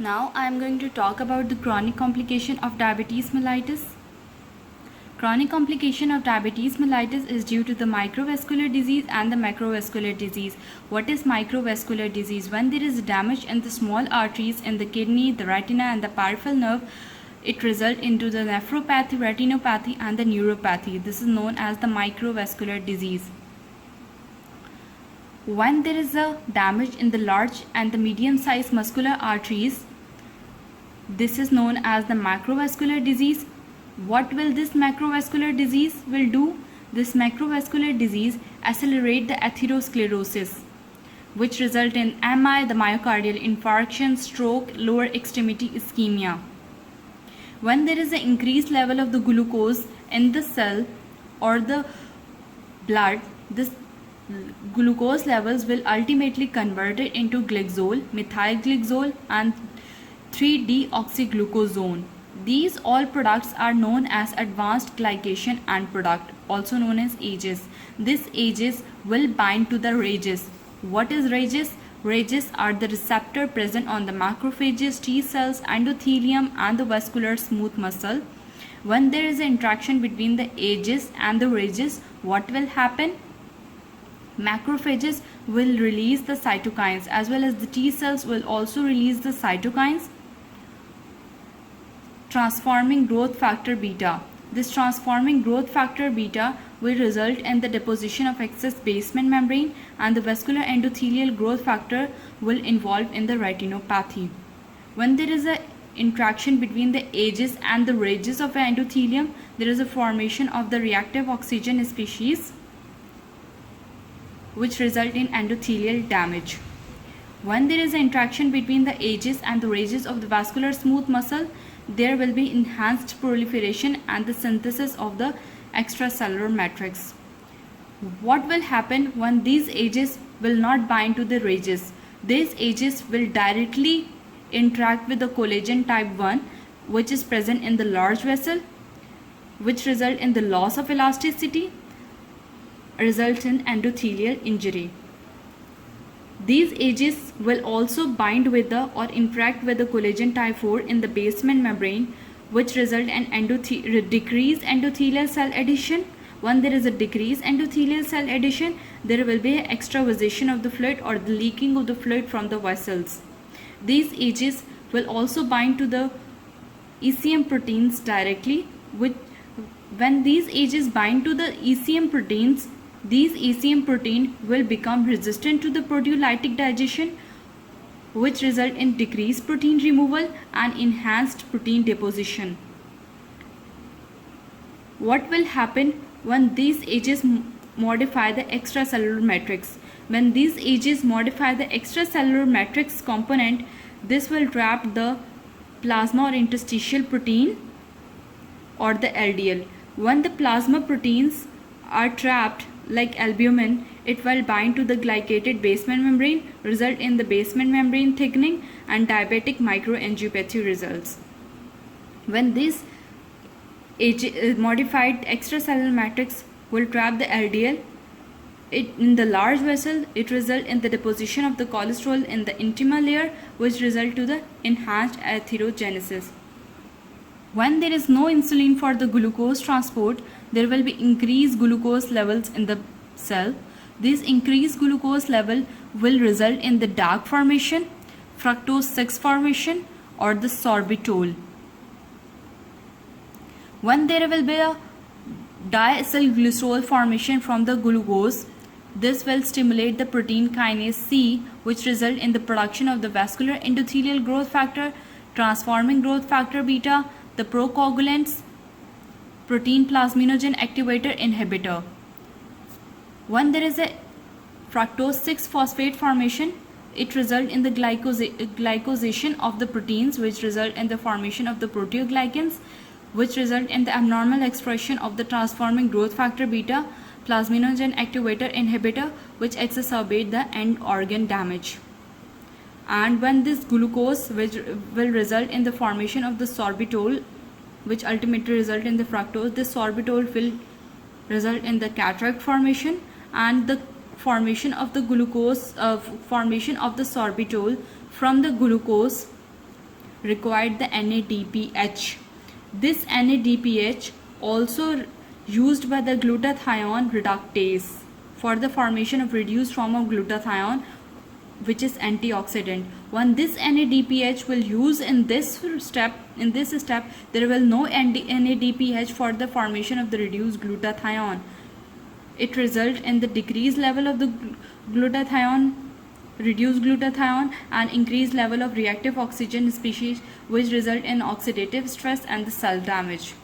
Now I am going to talk about the chronic complication of diabetes mellitus. Chronic complication of diabetes mellitus is due to the microvascular disease and the macrovascular disease. What is microvascular disease? When there is damage in the small arteries in the kidney, the retina and the peripheral nerve, it results into the nephropathy, retinopathy and the neuropathy. This is known as the microvascular disease. When there is a damage in the large and the medium sized muscular arteries, this is known as the macrovascular disease. What will this macrovascular disease will do? This macrovascular disease accelerate the atherosclerosis, which result in MI, the myocardial infarction, stroke, lower extremity ischemia. When there is an increased level of the glucose in the cell or the blood, this glucose levels will ultimately convert it into glycol, methylglycol and 3-deoxyglucosone. These all products are known as advanced glycation end product, also known as AGEs. This AGEs will bind to the RAGEs. What is RAGEs? RAGEs are the receptor present on the macrophages, T cells, endothelium and the vascular smooth muscle. When there is an interaction between the AGEs and the RAGEs, what will happen? Macrophages will release the cytokines as well as the T cells will also release the cytokines, transforming growth factor beta. This transforming growth factor beta will result in the deposition of excess basement membrane and the vascular endothelial growth factor will involve in the retinopathy. When there is an interaction between the AGEs and the RAGEs of an endothelium, there is a formation of the reactive oxygen species which result in endothelial damage. When there is an interaction between the AGEs and the RAGEs of the vascular smooth muscle, there will be enhanced proliferation and the synthesis of the extracellular matrix. What will happen when these AGEs will not bind to the RAGEs? These AGEs will directly interact with the collagen type 1, which is present in the large vessel, which result in the loss of elasticity, result in endothelial injury. These AGEs will also bind with the or interact with the collagen type 4 in the basement membrane, which result in decreased endothelial cell addition. When there is a decreased endothelial cell addition, there will be extravasation of the fluid or the leaking of the fluid from the vessels. These AGEs will also bind to the ECM proteins directly. When these AGEs bind to the ECM proteins, these ECM protein will become resistant to the proteolytic digestion, which result in decreased protein removal and enhanced protein deposition. What will happen when these AGEs modify the extracellular matrix? When these AGEs modify the extracellular matrix component, this will trap the plasma or interstitial protein or the LDL. When the plasma proteins are trapped like albumin, it will bind to the glycated basement membrane, result in the basement membrane thickening and diabetic microangiopathy results. When this modified extracellular matrix will trap the LDL in the large vessel, it result in the deposition of the cholesterol in the intima layer, which result to the enhanced atherogenesis. When there is no insulin for the glucose transport, there will be increased glucose levels in the cell. This increased glucose level will result in the DAG formation, fructose 6 formation or the sorbitol. When there will be a diacylglycerol formation from the glucose, this will stimulate the protein kinase C, which result in the production of the vascular endothelial growth factor, transforming growth factor beta, the procoagulants, protein plasminogen activator inhibitor. When there is a fructose 6 phosphate formation, it results in the glycosation of the proteins, which result in the formation of the proteoglycans, which result in the abnormal expression of the transforming growth factor beta, plasminogen activator inhibitor, which exacerbate the end organ damage. And when this glucose, which will result in the formation of the sorbitol, which ultimately result in the fructose, this sorbitol will result in the cataract formation and the formation of the glucose, formation of the sorbitol from the glucose required the NADPH. This NADPH also used by the glutathione reductase for the formation of reduced form of glutathione, which is antioxidant. When this NADPH will use in this step, there will no NADPH for the formation of the reduced glutathione. It results in the decreased level of the glutathione, reduced glutathione, and increased level of reactive oxygen species, which result in oxidative stress and the cell damage.